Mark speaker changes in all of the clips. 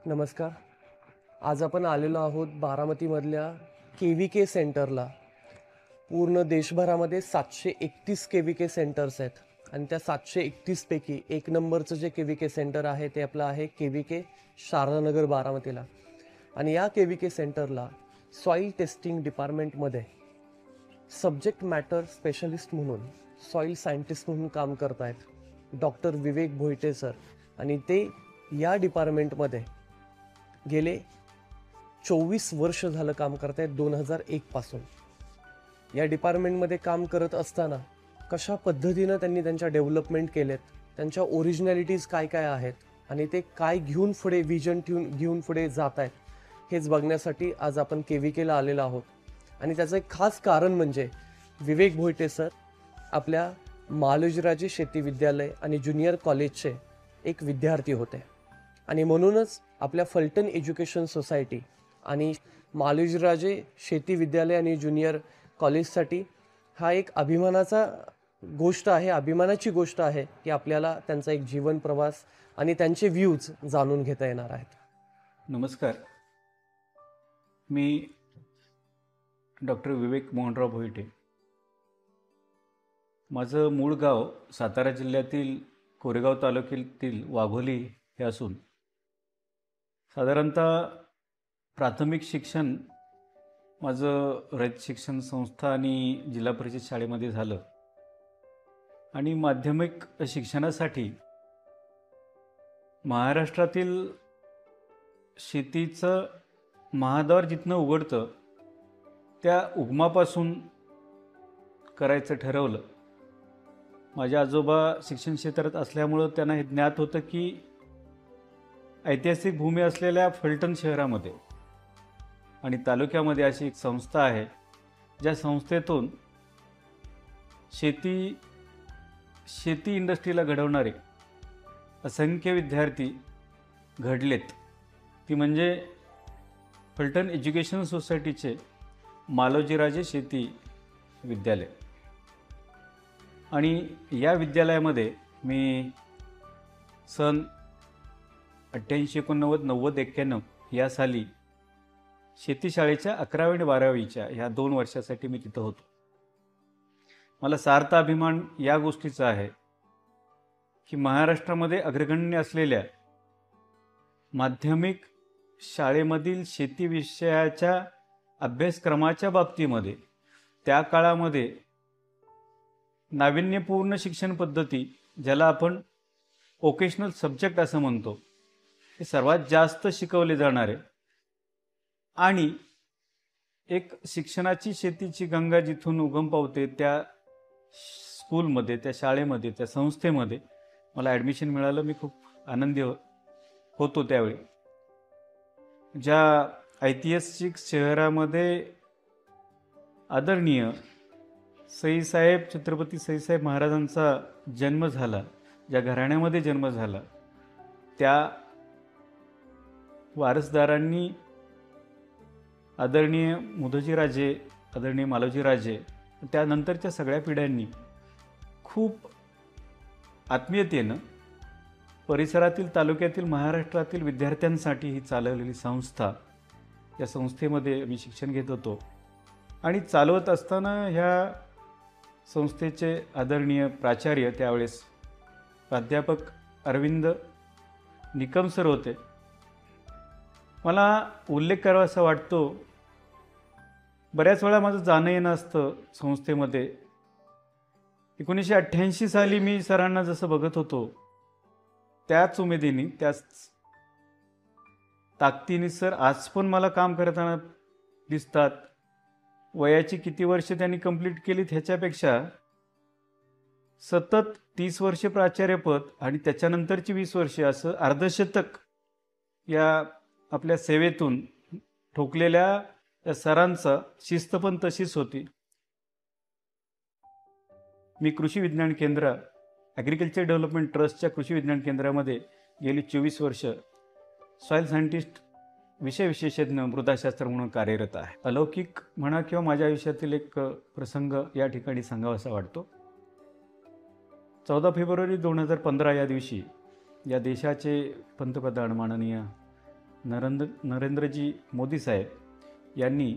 Speaker 1: नमस्कार. आज आपण आलेलो आहोत बारामतीमधल्या के सेंटरला. पूर्ण देशभरामध्ये 731 के सेंटर्स आहेत आणि त्या 731 पैकी एक नंबरचं जे के सेंटर आहे ते आपलं आहे के शारदानगर बारामतीला. आणि या के सेंटरला सॉईल टेस्टिंग डिपार्टमेंटमध्ये सब्जेक्ट मॅटर स्पेशलिस्ट म्हणून सॉईल सायंटिस्ट म्हणून काम करत आहेत डॉक्टर विवेक भोईटे सर. आणि ते या डिपार्टमेंटमध्ये गेले 24 वर्ष झालं काम करत आहेत, 2001 पासून. या डिपार्टमेंटमध्ये काम करत असताना कशा पद्धतीनं त्यांनी त्यांच्या डेव्हलपमेंट केलेत, त्यांच्या ओरिजिनॅलिटीज काय काय आहेत आणि ते काय घेऊन पुढे विजन घेऊन पुढे जात आहेत, हेच बघण्यासाठी आज आपण केला आलेलो आहोत. आणि त्याचं एक खास कारण म्हणजे विवेक भोईटे सर आपल्या मालोजीराजे शेती विद्यालय आणि ज्युनियर कॉलेजचे एक विद्यार्थी होते. आणि म्हणूनच आपल्या फलटण एज्युकेशन सोसायटी आणि मालोजीराजे शेती विद्यालय आणि ज्युनियर कॉलेजसाठी हा एक अभिमानाची गोष्ट आहे की आपल्याला त्यांचा एक जीवन प्रवास आणि त्यांचे व्ह्यूज जाणून घेता येणार आहेत.
Speaker 2: नमस्कार. मी डॉक्टर विवेक मोहनराव भोईटे. माझं मूळ गाव सातारा जिल्ह्यातील कोरेगाव तालुक्यातील वाघोली हे असून साधारणतः प्राथमिक शिक्षण माझं रयत शिक्षण संस्था आणि जिल्हा परिषद शाळेमध्ये झालं. आणि माध्यमिक शिक्षणासाठी महाराष्ट्रातील शेतीचं महाद्वार जिथनं उघडतं त्या उगमापासून करायचं ठरवलं. माझे आजोबा शिक्षण क्षेत्रात असल्यामुळं त्यांना हे ज्ञात होतं की ऐतिहासिक भूमी असलेल्या फलटण शहरामध्ये आणि तालुक्यामध्ये अशी एक संस्था आहे ज्या संस्थेतून शेती इंडस्ट्रीला घडवणारे असंख्य विद्यार्थी घडलेत. ती म्हणजे फलटण एज्युकेशन सोसायटीचे मालोजीराजे शेती विद्यालय. आणि या विद्यालयामध्ये मी सन 88, 89, 90, 91 या साली शेतीशाळेच्या 11वी आणि 12वीच्या ह्या 2 वर्षासाठी मी तिथं होतो. मला सार्थ अभिमान या गोष्टीचा आहे की महाराष्ट्रामध्ये अग्रगण्य असलेल्या माध्यमिक शाळेमधील शेती विषयाच्या अभ्यासक्रमाच्या बाबतीमध्ये त्या काळामध्ये नाविन्यपूर्ण शिक्षण पद्धती, ज्याला आपण वोकेशनल सब्जेक्ट असं म्हणतो, हे सर्वात जास्त शिकवले जाणारे आणि एक शिक्षणाची शेतीची गंगा जिथून उगम पावते त्या स्कूलमध्ये, त्या शाळेमध्ये, त्या संस्थेमध्ये मला ॲडमिशन मिळालं. मी खूप आनंदी होतो त्यावेळी. ज्या ऐतिहासिक शहरामध्ये आदरणीय सईसाहेब, छत्रपती सईसाहेब महाराजांचा जन्म झाला, ज्या घराण्यामध्ये जन्म झाला, त्या वारसदारांनी आदरणीय मुधोजीराजे, आदरणीय मालोजीराजे, त्यानंतरच्या सगळ्या पिढ्यांनी खूप आत्मीयतेनं परिसरातील, तालुक्यातील, महाराष्ट्रातील विद्यार्थ्यांसाठी ही चालवलेली संस्था, या संस्थेमध्ये मी शिक्षण घेत होतो. आणि चालवत असताना ह्या संस्थेचे आदरणीय प्राचार्य, त्यावेळेस प्राध्यापक अरविंद निकम सर होते. मला उल्लेख करावासा वाटतो, बऱ्याच वेळा माझं जाणं येणं असतं संस्थेमध्ये. 1988 साली मी सरांना जसं बघत होतो त्याच उमेदीने, त्याच ताकदीने सर आज पण मला काम करताना दिसतात. वयाची किती वर्ष त्यांनी कंप्लीट केलीत ह्याच्यापेक्षा सतत 30 वर्ष प्राचार्यपद आणि त्याच्यानंतरची 20 वर्षे असं अर्धशतक या आपल्या सेवेतून ठोकलेल्या या सरांचा शिस्त पण तशीच होती. मी कृषी विज्ञान केंद्र, ॲग्रिकल्चर डेव्हलपमेंट ट्रस्टच्या कृषी विज्ञान केंद्रामध्ये गेली 24 वर्ष सॉईल सायंटिस्ट, विषय विशेषज्ञ, मृदाशास्त्र म्हणून कार्यरत आहे. अलौकिक म्हणा किंवा माझ्या आयुष्यातील एक प्रसंग या ठिकाणी सांगावासा वाटतो. 14 फेब्रुवारी 2015 या दिवशी या देशाचे पंतप्रधान माननीय नरेंद्रजी मोदी साहेब यांनी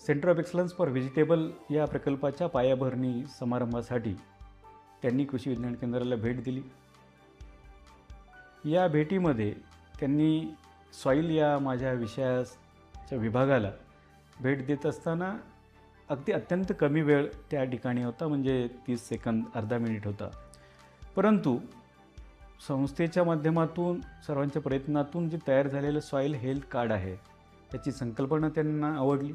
Speaker 2: centre of excellence for vegetable या प्रकल्पाच्या पायाभरणी समारंभासाठी त्यांनी कृषी विज्ञान केंद्राला भेट दिली. या भेटीमध्ये त्यांनी सॉईल या माझ्या विषयाच्या विभागाला भेट देत असताना अत्यंत कमी वेळ त्या ठिकाणी होता, म्हणजे 30 सेकंद, अर्धा मिनिट होता. परंतु संस्थेच्या माध्यमातून सर्वांच्या प्रयत्नातून जे तयार झालेलं सॉईल हेल्थ कार्ड आहे त्याची संकल्पना त्यांना आवडली.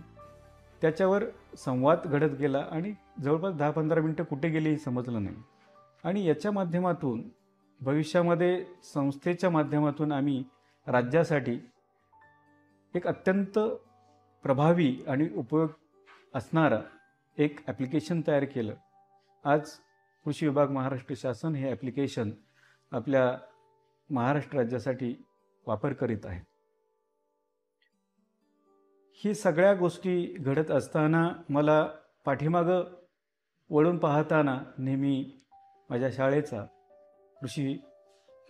Speaker 2: त्याच्यावर संवाद घडत गेला आणि जवळपास 10-15 मिनटं कुठे गेली हे समजलं नाही. आणि याच्या माध्यमातून भविष्यामध्ये संस्थेच्या माध्यमातून आम्ही राज्यासाठी एक अत्यंत प्रभावी आणि उपयोग असणारा एक ॲप्लिकेशन तयार केलं. आज कृषी विभाग महाराष्ट्र शासन हे ॲप्लिकेशन आपल्या महाराष्ट्र राज्यासाठी वापर करीत आहे. ही सगळ्या गोष्टी घडत असताना मला पाठीमागं वळून पाहताना नेहमी माझ्या शाळेचा कृषी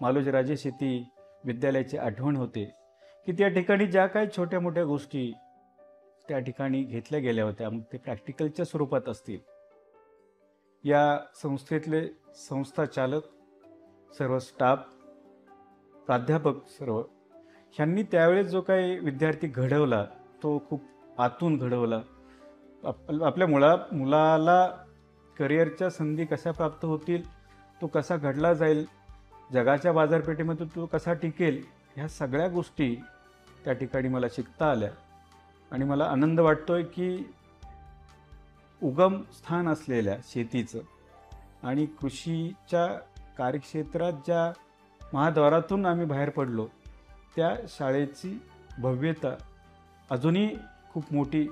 Speaker 2: मालोजीराजे शेती विद्यालयाची आठवण होते की त्या ठिकाणी ज्या काही छोट्या मोठ्या गोष्टी त्या ठिकाणी घेतल्या गेल्या होत्या, मग ते प्रॅक्टिकलच्या स्वरूपात असतील. या संस्थेतले संस्था चालक, सर्व स्टाफ, प्राध्यापक सर्व ह्यांनी त्यावेळेस जो काही विद्यार्थी घडवला तो खूप आतून घडवला. आपल्या मुलाला करिअरच्या संधी कशा प्राप्त होतील, तो कसा घडला जाईल, जगाच्या बाजारपेठेमध्ये तो कसा टिकेल, ह्या सगळ्या गोष्टी त्या ठिकाणी मला शिकता आल्या. आणि मला आनंद वाटतोय की उगम स्थान असलेल्या शेतीचं आणि कृषीच्या कार्यक्षेत्रात ज्या महाद्वारातून आम्ही बाहेर पडलो त्या शाळेची भव्यता अजूनही खूप मोठी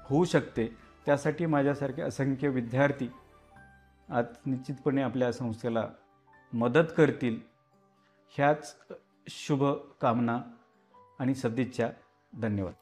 Speaker 2: होऊ शकते. त्यासाठी माझ्यासारखे असंख्य विद्यार्थी आज निश्चितपणे आपल्या संस्थेला मदत करतील. ह्याच शुभ कामना आणि सदिच्छा. धन्यवाद.